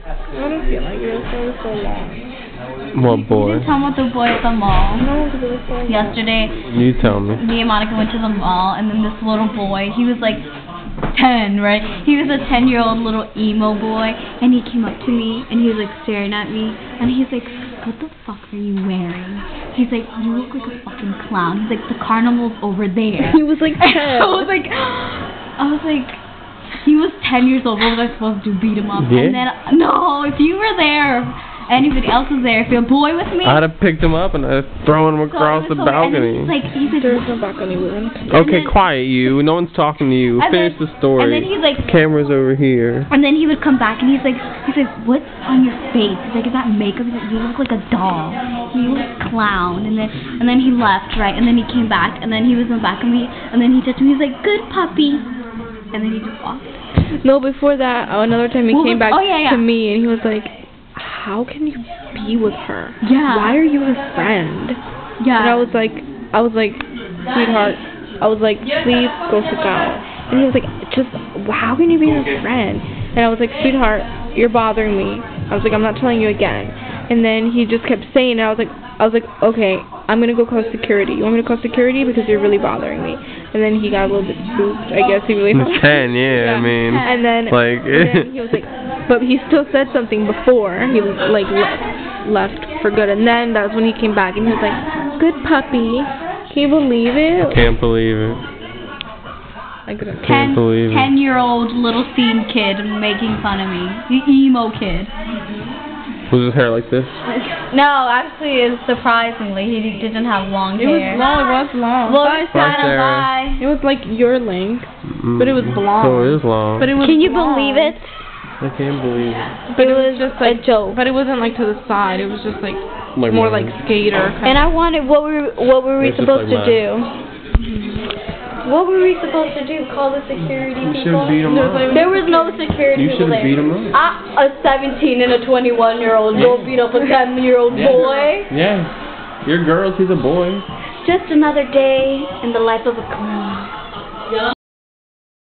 I don't feel like it was so long. What boy? You didn't tell me about the boy at the mall. No, because it was so long. Yesterday, You tell me. me and Monica went to the mall, and then this little boy, he was like 10, right? He was a 10-year-old little emo boy, and he came up to me, and he was like staring at me, and he's like, what the fuck are you wearing? He's like, you look like a fucking clown. He's like, the carnival's over there. He was like 10. I was like, he was 10 years old. What was I supposed to do? Beat him up? Yeah. And then, no, if you were there, anybody else was there, if your boy with me. I'd have picked him up and I'd thrown him across the balcony. And then he's like, There's no balcony wound. Okay, quiet you. No one's talking to you. Finish the story. And then he's like, Camera's over here. and then he would come back and he's like, what's on your face? He's like, is that makeup? He's like, you look like a doll. You look like a clown. And then he left, right? And then he came back, and then he was in the back of me, and then he touched me. He's like, good puppy. And then he just walked. No, before that, another time he came back yeah. to me and he was like, how can you be with her? Yeah. Why are you her friend? Yeah. And I was like, sweetheart, I was like, please go sit down. And he was like, how can you be her friend? And I was like, sweetheart, you're bothering me. I was like, I'm not telling you again. And then he just kept saying it. I was like, okay, I'm gonna go call security. You want me to call security because you're really bothering me? And then he got a little bit spooked. I guess he really. 10, yeah. I mean, and then he was like, but he still said something before he like left for good. And then that's when he came back and he was like, good puppy. Can you believe it? Can't believe it. I couldn't. Can't believe it. 10-year-old little scene kid making fun of me. The emo kid. Was his hair like this? No, actually, surprisingly, he didn't have long hair. It was long. Well, it's kind of Sarah. high. It was like your length, but it was blonde. So it is long. But it was Can you blonde. believe it? I can't believe it. But it was just like a joke. But it wasn't like to the side. It was just like Like more mine. like skater. And I wanted, what were we It's just supposed like to do? What were we supposed to do? Call the security You should people? have beat him up. There was no security You should people have there. beat him up. A 17 and a 21-year-old go beat up a 10-year-old boy. Yeah. You're girls, he's a boy. Just another day in the life of a clown.